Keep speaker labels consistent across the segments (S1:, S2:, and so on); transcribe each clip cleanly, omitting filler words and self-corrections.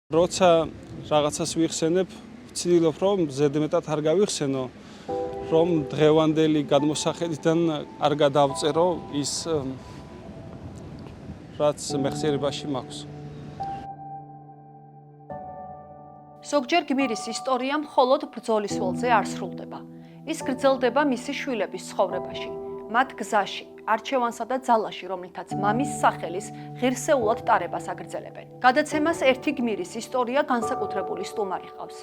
S1: როცა რაღაცას ვიხსენებ, ვცდილობ რომ ზედმეტად არ გავიხსენო, რომ დღევანდელი გადმოსახედიდან არ გადავწერო ის რაც მეხსიერებაში მაქვს.
S2: ზოგჯერ გმირის ისტორია მხოლოდ ბრძოლის ველზე არ სრულდება. ის გრძელდება მისი შვილების ცხოვრებაში, მათ გზაში, არჩევანსა და ძალაში, რომლითაც მამის სახელის ღირსეულად ტარებას აგრძელებენ. გადაცემას ერთი გმირის ისტორია განსაკუთრებული სტუმარი ყავს.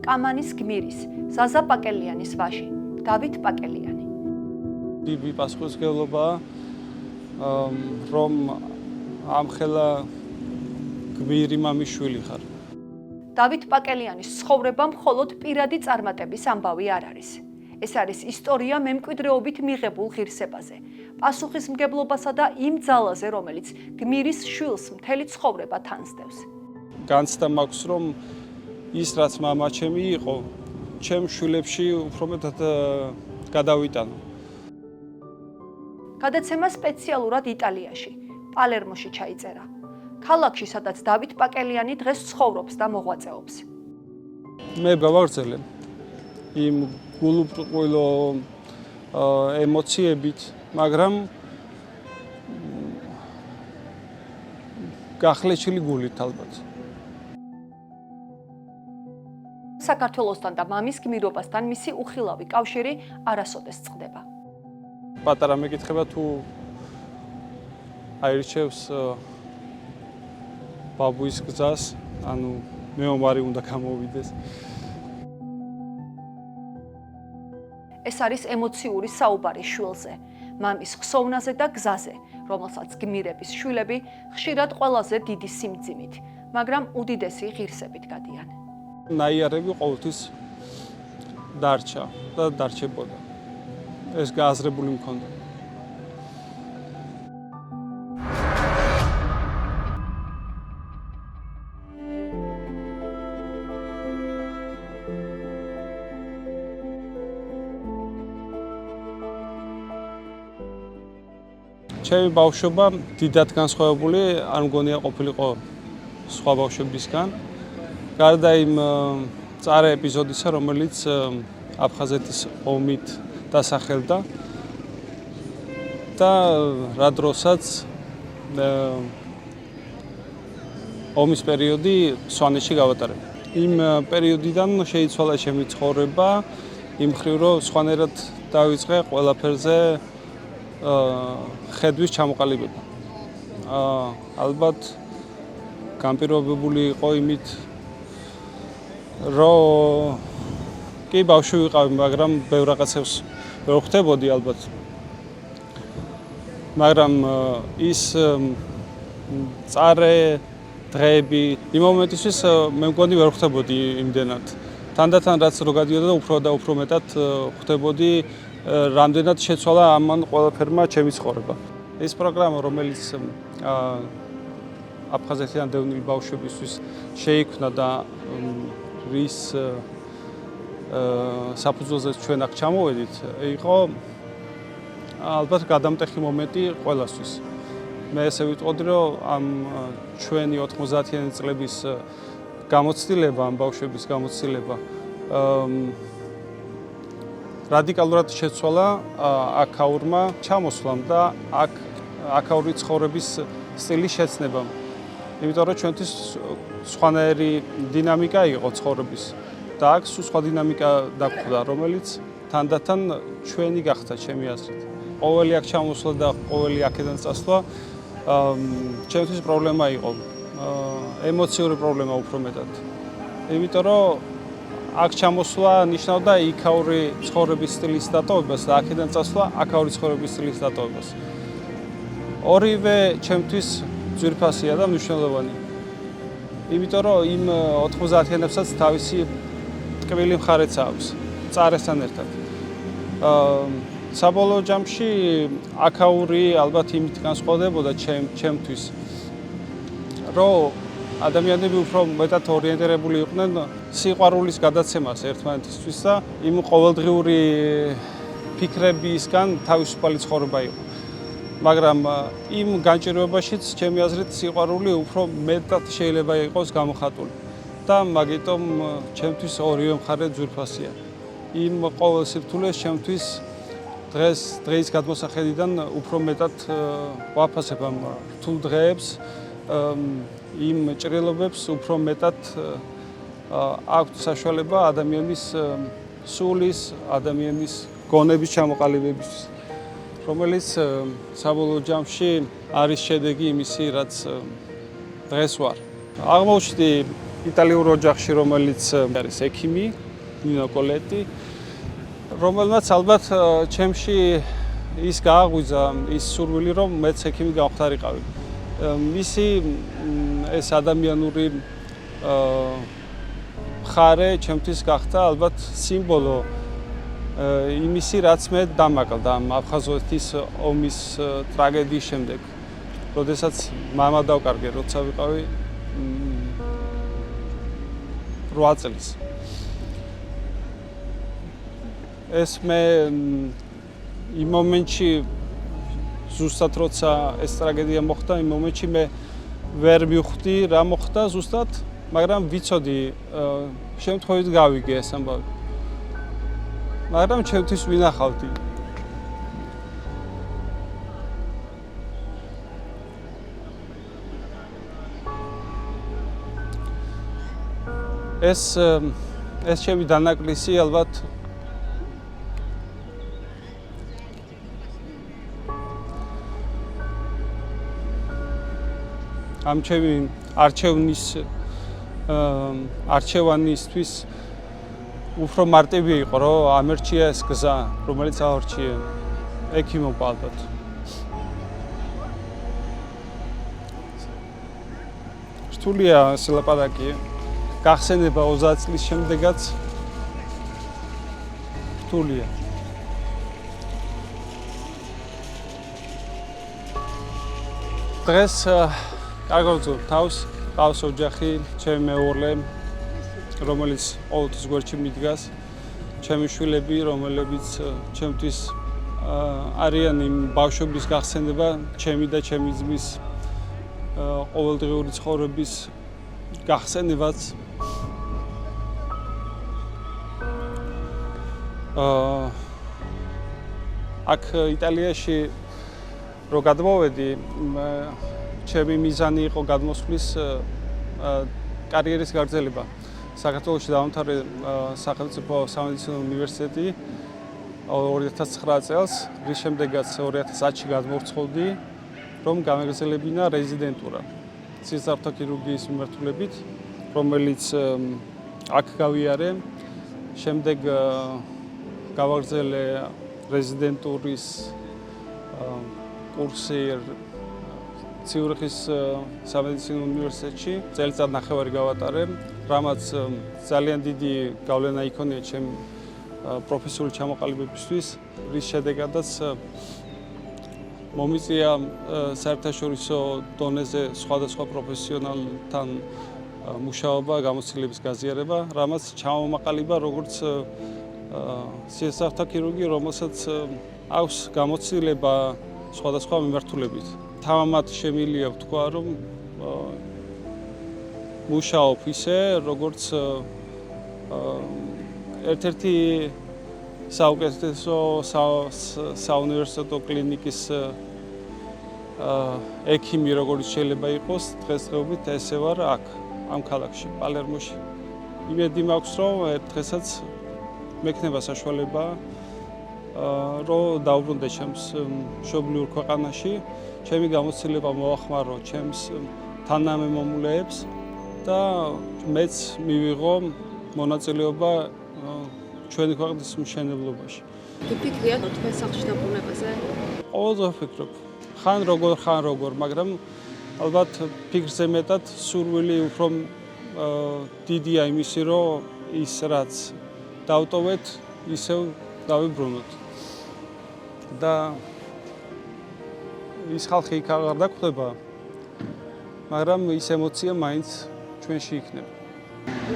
S2: კამანის გმირის, ზაზა პაკელიანის ვაჟი, დავით პაკელიანი.
S1: დიდი პასუხისმგებლობაა, რომ ამხელა გმირი მამის შვილი ხარ.
S2: დავით პაკელიანის ცხოვრება მხოლოდ პირადი წარმატების ამბავი არ არის. ეს არის ისტორია მემკვიდრეობით მიღებულ ღირსებაზე, პასუხისმგებლობასა და იმ ძალაზე, რომელიც გმირის შვილს მთელი ცხოვრება თანსდევს.
S1: განცდა მაქვს, რომ ის რაც მამა ჩემი იყო, ჩემ შვილებში უფრო მეტად გადავიტანო.
S2: გადაცემა სპეციალურად იტალიაში, პალერმოში ჩაიწერა. ქალაქში, სადაც დავით პაკელიანი დღეს ცხოვრობს და მოღვაწეობს.
S1: მე გავაგრძელე იმ გულუბრყვილო ემოციებით, მაგრამ გახლეჩილი გულით ალბათ.
S2: საქართველოსთან და მამის გმირობასთან მისი უხილავი კავშირი არასოდეს წყდება.
S1: პატარა მეკითხება თუ აირჩევს ბაბუის გზას, ანუ მეომარი უნდა გამოვიდეს.
S2: ეს არის ემოციური საუბარი შვილზე, მამის ხსოვნაზე და გზაზე, რომელსაც გმირების შვილები ხშირად ყველაზე დიდი სიმძიმით, მაგრამ უდიდესი ღირსებით გადიან.
S1: ნაიარები ყოველთვის დარჩა და დარჩებოდა. ეს გააზრებული მქონდა. ჩემი ბავშვობა დიდად განსხვავებული არ მგონია ყოფილიყო სხვა ბავშვებისგან. გარდა იმ წარე ეპიზოდისა, რომელიც აფხაზეთის ომით დასახელდა და რა დროსაც ომის პერიოდი სვანეთში გავატარე. იმ პერიოდიდან შეიცვალა ჩემი ცხოვრება, იმ მხრივ რომ სხვანაირად დავიწყე ყველაფერზე ხედვის ჩამოყალიბება. ალბათ განპირობებული იყო იმით, რომ კი ბავშვი ვიყავი, მაგრამ ბევრ რაღაცებს ვერ ხვდებოდი ალბათ. მაგრამ ის წარე დღეები იმ მომენტისთვის მე მგონი ვერ ხვდებოდი იმდენად. თანდათან რაც რო გადიოდა უფრო და უფრო მეტად ხვდებოდი რამდენად შეცვალა ამან ყველაფერმა ჩემი ცხოვრება. ეს პროგრამა, რომელიც აფხაზეთიდან დევნილი ბავშვებისთვის შეიქმნა და რის საფუძველზე ჩვენ აქ ჩამოვედით, იყო ალბათ გადამტეხი მომენტი ყველასთვის. მე ესე ვიტყოდი, რომ ამ ჩვენი 90-იანი წლების გამოცდილება, ამ ბავშვების გამოცდილება რადიკალურად შეცვალა აქაურმა ჩამოსვლამ და აქაური ცხოვრების სტილის შეცნებამ. იმიტომ რომ ჩვენთვის სხვანაირი დინამიკა იყო ცხოვრების და აქ სხვა დინამიკა დაგვხვდა, რომელიც თანდათან ჩვენი გახდა, ჩემი აზრით. ყოველი აქ ჩამოსვლა და ყოველი აქედან წასვლა ჩემთვის პრობლემა იყო. ემოციური პრობლემა უფრო მეტად. იმიტომ რომ აქ ჩამოსვლა ნიშნავდა იქაური ცხოვრების სტილის დატოვებას და აქედან წასვლა აქაური ცხოვრების სტილის დატოვებას. ორივე ჩემთვის ძვირფასია და მნიშვნელოვანი. იმიტომ რომ იმ 90-იანებსაც თავისი ტკბილი მხარეც აქვს, წარესთან ერთად. საბოლოო ჯამში აქაური ალბათ იმით განსხვავდებოდა ჩემთვის, რომ ადამიანები უფრო მეტად ორიენტირებული იყვნენ სიყვარულის გადაცემას ერთმანეთისთვის და იმ ყოველდღიური ფიქრებისგან თავისუფალი ცხოვრება იყო. მაგრამ იმ განჭირვებაშიც ჩემი აზრით სიყვარული უფრო მეტად შეიძლება იყოს გამოხატული. და მაგიტომ ჩემთვის ორივე მხარე ძვირფასია. იმ ყოველ სირთულეს ჩემთვის დღეის გადმოსახედიდან უფრო მეტად ვაფასებ ამ რთულ დღეებს, იმ ჭრილობებს უფრო მეტად აქვს საშუალება ადამიანის სულის, ადამიანის გონების ჩამოყალიბების, რომელიც საბოლოო ჯამში არის შედეგი იმისი, რაც დღეს ვარ. აღმოჩნდი იტალიურ ოჯახში, რომელიც არის ექიმი, ნინო კოლეტი, რომელმაც ალბათ ჩემში ის გააღვიძა ის სურვილი, რომ მეც ექიმი გავხდარიყავი. მისი ეს ადამიანური მხარე ჩემთვის გახდა ალბათ სიმბოლო იმისი, რაც მე დამაკლდა ამ აფხაზეთის ომის ტრაგედიის შემდეგ. როდესაც მამა დავკარგე, როცა ვიყავი 8 წლის. ეს მე იმ მომენტში ზუსტად როცა ეს ტრაგედია მოხდა, იმ მომენტში მე ვერ მივხვდი რა მოხდა ზუსტად, მაგრამ ვიცოდი შემთხვევით გავიგე ეს ამბავი. მაგრამ ჩემთვის ვინახავდი. ეს ჩემი დანაკლისი ალბათ ამ ჩემი არჩევანისთვის უფრო მარტივი იყო, რომ ამერჩია ეს გზა, რომელიც ავარჩიე ექიმობა ალბათ. რთულია ეს ლაპარაკი. გახსენება 30 წლის შემდეგაც რთულია. დღეს გაგრძნობ თავს, ყავს ოჯახი, ჩემი მეუღლე, რომელიც ყოველთვის გვერდში მიდგას, ჩემი შვილები, რომლებიც ჩემთვის არიან იმ ბავშვობის გახსენება, ჩემი და ჩემი ძმის ყოველდღიური ცხოვრების გახსენებაც. აქ იტალიაში რო გადმოვედი, ჩემი მიზანი იყო გადმოსვლის კარიერის გაგრძელება. საქართველოში დავამთავრე სახელმწიფო სამედიცინო უნივერსიტეტი 2009 წელს, რის შემდეგაც 2010-ში გადმოვრცხოვდი, რომ გამეგრძელებინა რეზიდენტურა სისხლძარღვთა ქირურგიის მიმართულებით, რომელიც აქ გავიარე. შემდეგ გავაგრძელე რეზიდენტურის კურსი ციურიხის სამედიცინო უნივერსიტეტში. წელიწად ნახევარი გავატარე, რამაც ძალიან დიდი გავლენა იქონია ჩემ პროფესიული ჩამოყალიბებისთვის, რის შედეგადაც მომიწია საერთაშორისო დონეზე სხვადასხვა პროფესიონალთან მუშაობა, გამოცდილების გაზიარება, რამაც ჩამომაყალიბა როგორც სისხლძარღვთა ქირურგი, რომელსაც აქვს გამოცდილება სხვადასხვა მიმართულებით. თამამად შემიძლია ვთქვა, რომ მუშაობ ისე, როგორც ერთ-ერთი საუკეთესო საუნივერსიტეტო კლინიკის ექიმი, როგორც შეიძლება იყოს, დღესდღეობით ესე ვარ აქ, ამ ქალაქში, პალერმოში. იმედი მაქვს, რომ დღესაც მექნება საშუალება, რომ დავბრუნდე ჩემს მშობლიურ ქვეყანაში, ჩემი გამოცდილება მოახმარო ჩემს თანამემამულეებს და მეც მივიღო მონაწილეობა ჩვენი ქვეყნის მშენებლობაში.
S2: თუ ფიქრიათ თქვენ სახლში დაბრუნებაზე?
S1: ყოველდღე ვფიქრობ. ხან როგორ, მაგრამ ალბათ ფიქრზე მეტად სურვილი უფრო დიდია იმისი, რომ ის რაც დავტოვეთ, ისევ დავიბრუნოთ. და ის ხალხი იქ აღარ დაგვხვდება, მაგრამ ის ემოცია მაინც ჩვენში იქნება.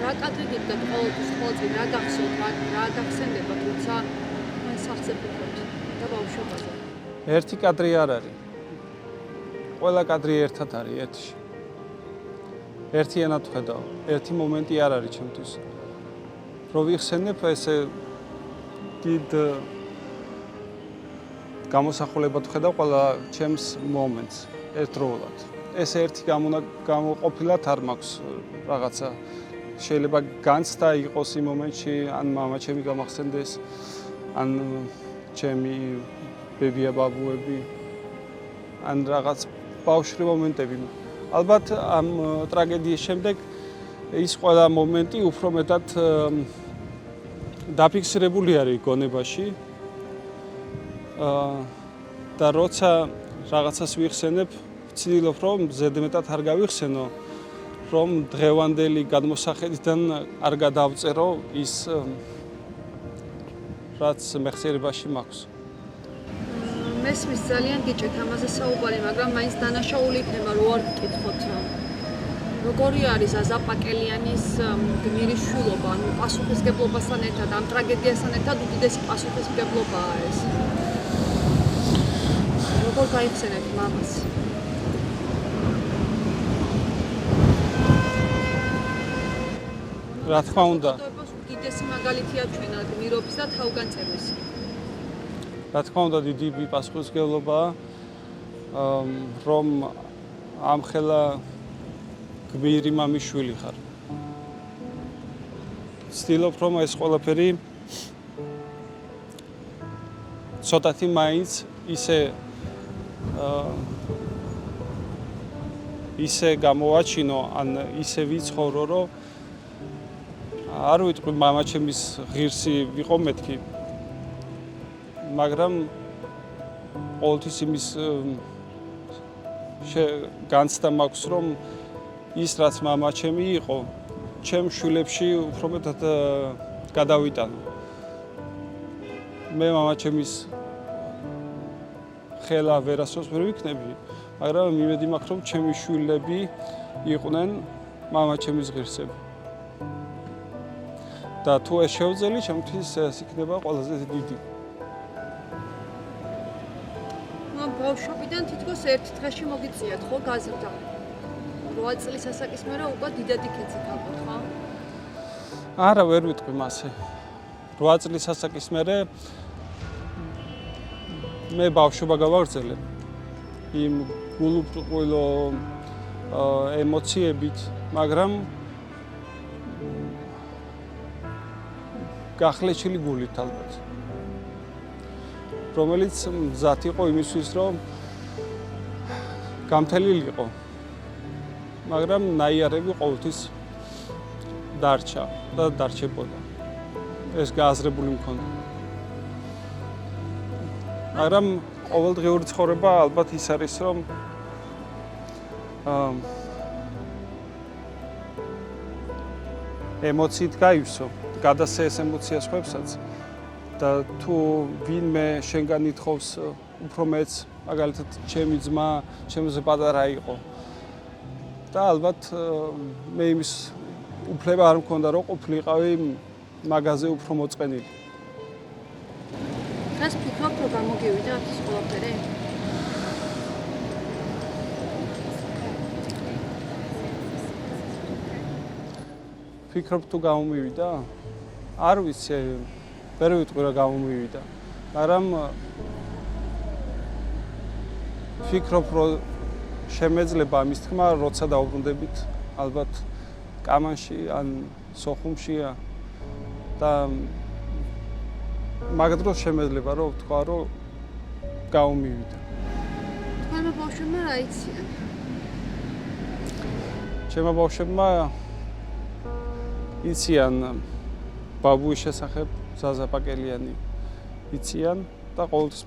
S2: რა კადრი გიდგათ ყოველთვის ყოველწინ რა გახსოვთ, რა გახსენდება, თუმცა მან სახლზე ფიქრობთ და ბავშვობაზე.
S1: ერთი კადრი არ არის. ყველა კადრი ერთად არის ერთში. ერთიანად ვხედავ. ერთი მომენტი არ არის ჩემთვის. რო ვიხსენებ ესე დიდ გამოსახულებად ვხედავ ყველა ჩემს მომენტს ერთდროულად. ეს ერთი გამოყოფილად არ მაქვს რაღაცა. შეიძლება განცდა იყოს იმ მომენტში, ან მამა ჩემი გამახსენდეს, ან ჩემი ბებია ბაბუები, ან რაღაც ბავშვი მომენტები. ალბათ ამ ტრაგედიის შემდეგ ის ყველა მომენტი უფრო მეტად დაფიქსირებული არის გონებაში. და როცა რაღაცას ვიხსენებ, ვცდილობ რომ ზედმეტად არ გავიხსენო, რომ დღევანდელი გადმოსახედიდან არ გადავწერო ის რაც მეხსიერებაში მაქვს.
S2: მესმის ძალიან გიჭირთ ამაზე საუბარი, მაგრამ მაინც დანაშაული იქნება რო არ გკითხოთ. როგორი არის აზაპაკელიანის გმირის შვილობა, ანუ პასუხისგებლობასთან ერთად, ამ ტრაგედიასთან ერთად უდიდესი პასუხისგებლობაა ეს. როგორ გაიხსენებთ მამას?
S1: რა თქმა უნდა.
S2: უდიდესი მაგალითია ჩვენ გმირობის და თავგანწირვის.
S1: რა თქმა უნდა, დიდი პასუხისმგებლობაა, რომ ამხელა გმირი მამის შვილი ხარ. ვცდილობ, რომ ეს ყველაფერი ცოტათი მაინც ისე გამოვაჩინო, ან ისე ვიცხოვრო, რომ არ ვიტყვი მამა ჩემის ღირსი ვიყო მეთქი. მაგრამ ყოველთვის იმის განცდა მაქვს, რომ ის რაც მამა ჩემი იყო, ჩემ შვილებში უფრო მეტად გადავიტანო. მე მამა ჩემის ხელა ვერასდროს ვერ ვიქნები, მაგრამ იმედი მაქვს, რომ ჩემი შვილები იყვნენ მამა ჩემის ღირსები. და თუ ეს შევძელი, ჩემთვის ეს იქნება ყველაზე დიდი.
S2: ბავშვობიდან თითქოს ერთ დღეში მოგიწიათ, ხო, გაზრდა? 8 წლის ასაკის მერე უკვე დიდად იქეცით ალბათ, ხო?
S1: არა, ვერ ვიტყვი მასე. 8 წლის ასაკის მერე მე ბავშვობა გავაგრძელე. იმ გულუბრყვილო ემოციებით, მაგრამ გახლეჩილი გულით ალბათ. რომელიც მზად იყო იმისთვის, რომ გამთელილიყო. მაგრამ ნაიარები ყოველთვის დარჩა და დარჩებოდა. ეს გააზრებული მქონდა. მაგრამ ყოველდღიური ცხოვრება ალბათ ის არის, რომ ემოციით გაივსო, გადასცე ეს ემოცია სხვებსაც. და თუ ვინმე შენგან ითხოვს უფრო მეც, მაგალითად ჩემი ძმა, ჩემზე პატარა იყო. და ალბათ მე იმის უფლება არ მქონდა, რომ ყოფილიყავი მაგაზე უფრო მოწყენილი.
S2: დღეს ფიქრობ, რომ გამოგივიდა ეს ყველაფერი?
S1: ფიქრობ თუ გამომივიდა? არ ვიცი, ვერ ვიტყვი რა გამომივიდა. მაგრამ ფიქრობ, რომ შემეძლება ამის თქმა, როცა დავბრუნდებით ალბათ კამანში ან სოხუმშია და მაგ დროს შემეძლება რომ ვთქვა, რომ გამომივიდა.
S2: თქვენმა ბავშვებმა რა იციან?
S1: ჩემმა ბავშვებმა იციან ბაბუის შესახებ, ზაზა პაკელიანი იციან და ყოველთვის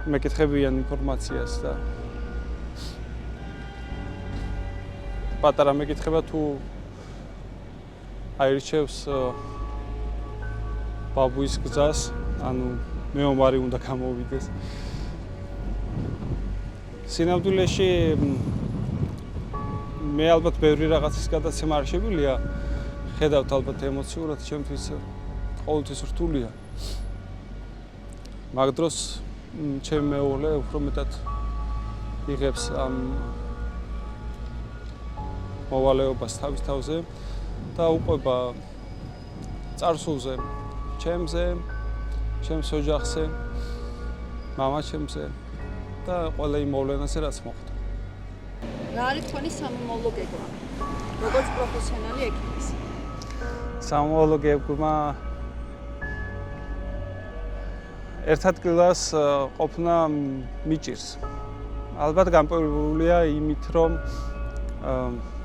S1: მეკითხებიან ინფორმაციას და პატარა მეკითხება თუ აირჩევს ბაბუის გზას, ანუ მეომარი უნდა გამოვიდეს. სინამდვილეში მე ალბათ ბევრი რაღაცის გადაცემა არ შეგვიძლია, ხედავთ ალბათ ემოციურად, ჩემთვის ყოველთვის რთულია. მაგ დროს ჩემი მეუღლე უფრო მეტად იღებს ამ მოვალეობას თავის თავზე და უყვება წარსულზე, ჩემზე, ჩემს ოჯახზე, მამაჩემზე და ყველა იმ მოვლენაზე, რაც მოხდა.
S2: რა არის თქვენი სამომავლო გეგმა? როგორც პროფესიონალი ექიმის?
S1: სამომავლო გეგმა ერთ ადგილას ყოფნა მიჭირს. ალბათ განპირობებულია იმით, რომ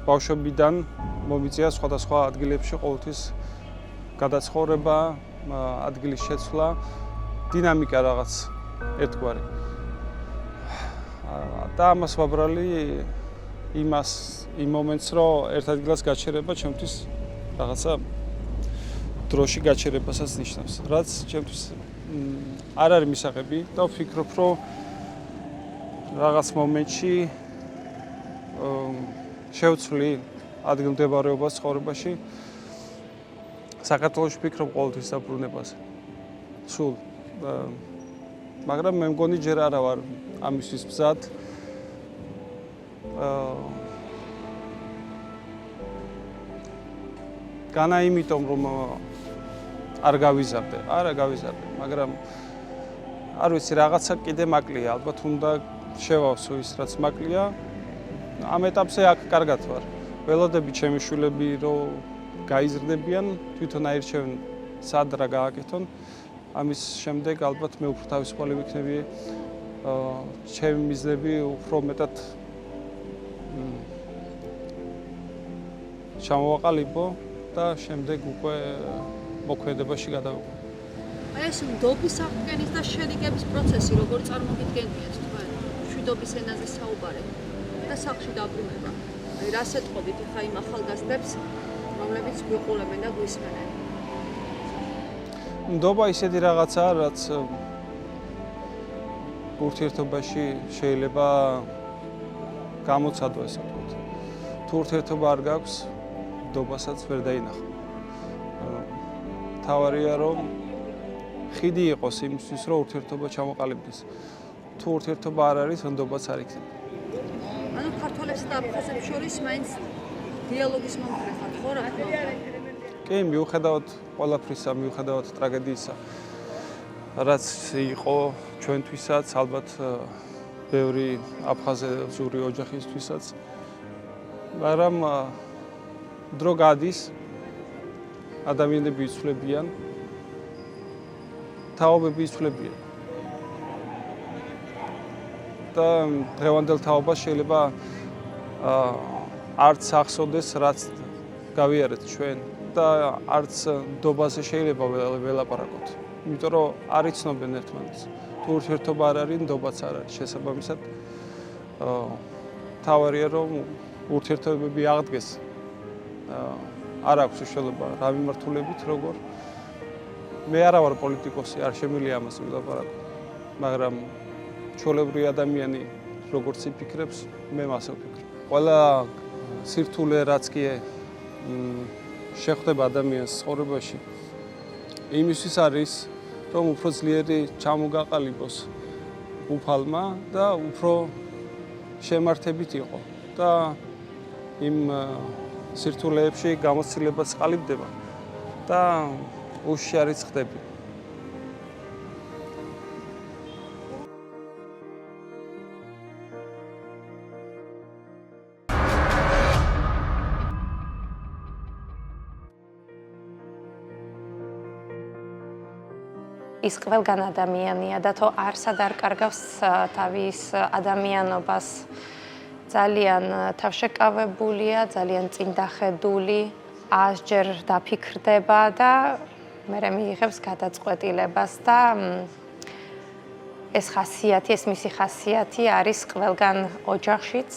S1: ბავშვობიდან მომიწია სხვადასხვა ადგილებში ყოველთვის გადაცხოვრება, ადგილის შეცვლა, დინამიკა რაღაც ერთგვარი. და ამას ვაბრალი იმ მომენტს, რომ ერთ ადგილას გაჩერება ჩემთვის რაღაცა დროში გაჩერებასაც ნიშნავს, რაც ჩემთვის არ არის მისაღები და ვფიქრობ, რომ რაღაც მომენტში შევცვლი ადგილმდებარეობას ცხოვრებაში. საქართველოში ვფიქრობ ყოველთვის დაბრუნებაზე. სულ მაგრამ მე მგონი ჯერ არა ვარ ამისთვის მზად. განა იმიტომ რომ არ გავიზარდე, მაგრამ არ ვიცი რაღაცა კიდე მაკლია, ალბათ უნდა შევავსო ის რაც მაკლია. ამ ეტაპზე აქ კარგად ვარ. ველოდები ჩემი შვილები რომ გაიზრდებიან, თვითონ აირჩევენ სად რა გააკეთონ. ამის შემდეგ ალბათ მე უფრო თავისუფალი ვიქნები, ჩემი მიზნები უფრო მეტად ჩამოვაყალიბო და შემდეგ უკვე მოქმედებაში გადავიდე.
S2: აი ეს ნდობის აღდგენის და შედიგების პროცესი როგორ წარმოგიდგენიათ თქვენ? მშვიდობის ენაზე საუბარი და სახლში დაბრუნება. აი რას ეთყობთ ახლა იმ ახალგაზრდებს, რომლებიც გვიყურებენ და გვისმენენ?
S1: ნდობა ისეთი რაღაცაა, რაც ურთიერთობაში შეიძლება გამოცადო, ესე ვთქვათ. თუ ურთიერთობა არ გაქვს, ნდობასაც ვერ დაინახო. თავარია რომ ხიდი იყოს იმისთვის, რომ ურთიერთობა ჩამოყალიბდეს. თუ ურთიერთობა არ არის, ნდობაც არ იქნება.
S2: ანუ ქართველებს და აფხაზებს შორის მაინც დიალოგის მომხრე ხართ, ხო რა თქმა უნდა?
S1: კი, მიუხედავად ყველაფრისა, მიუხედავად ტრაგედიისა, რაც იყო ჩვენთვისაც, ალბათ ბევრი აფხაზური ოჯახისთვისაც, მაგრამ დრო გადის, ადამიანები იცვლებიან, თაობები იცვლებიან. და დღევანდელ თაობას შეიძლება არც ახსოვდეს, რაც გავიარეთ ჩვენ და არც ნდობაზე შეიძლება ველაპარაკოთ. იმიტომ რომ არ იცნობენ ერთმანეთს. თუ ურთიერთობა არ არის, ნდობაც არ არის. შესაბამისად, თავარია რომ ურთიერთობები აღდგეს. არ აქვს უშუალობა რა მიმართულებით, როგორ. მე არა ვარ პოლიტიკოსი, არ შემიძლია ამას ვილაპარაკო. მაგრამ ჩვეულებრივი ადამიანი როგორც იფიქრებს, მე მასე ვფიქრობ. ყველა სირთულე რაც კი შეხვდება ადამიანს ცხოვრებაში, იმისთვის არის, რომ უფრო ძლიერი ჩამოგაყალიბოს უფალმა და უფრო შემართებით იყო და იმ სირთულეებში გამოცდილებაც ყალიბდება და უშიარიც ხდები.
S3: ის ყველგან ადამიანია და თუ არსად არ კარგავს თავის ადამიანობას, ძალიან თავშეკავებულია, ძალიან წინდახედული, ასჯერ დაფიქრდება და მერე მიიღებს გადაწყვეტილებას და ეს ხასიათი, ეს მისი ხასიათი არის ყველგან ოჯახშიც,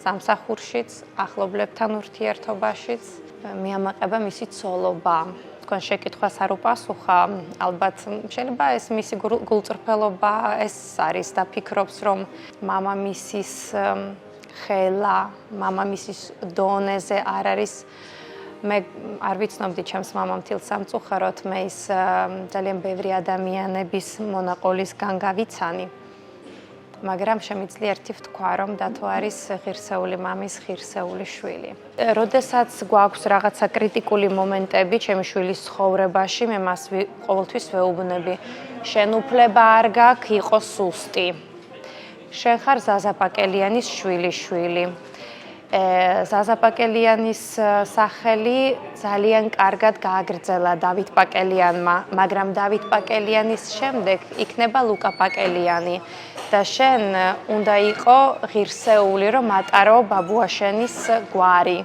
S3: სამსახურშიც, ახლობლებთან ურთიერთობაშიც. მიამაყება მისი ცოლობა. თქვენ შეკითხვას არ უპასუხა, ალბათ შეიძლება ეს მისი გულწრფელობა ეს არის და ფიქრობს, რომ მამამისის ხელა, მამამისის დონეზე არ არის. მე არ ვიცნობდი ჩემს მამამთილს სამწუხაროდ, მე ის ძალიან ბევრი ადამიანების მონაყოლისგან გავიცანი. მაგრამ შემიძლია ერთი ვთქვა, რომ დათო არის ღირსეული მამის ღირსეული შვილი. როდესაც გვაქვს რაღაცა კრიტიკული მომენტები ჩემი შვილის ცხოვრებაში, მე მას ყოველთვის ვეუბნები, შენ უფლება არ გაქვს იყოს სუსტი. შენ ხარ ზაზა პაკელიანის შვილი. ზაზა პაკელიანის სახელი ძალიან კარგად გააგრძელა დავით პაკელიანმა, მაგრამ დავით პაკელიანის შემდეგ იქნება ლუკა პაკელიანი და შენ უნდა იყო ღირსეული, რომ ატარო ბაბუაშენის გვარი.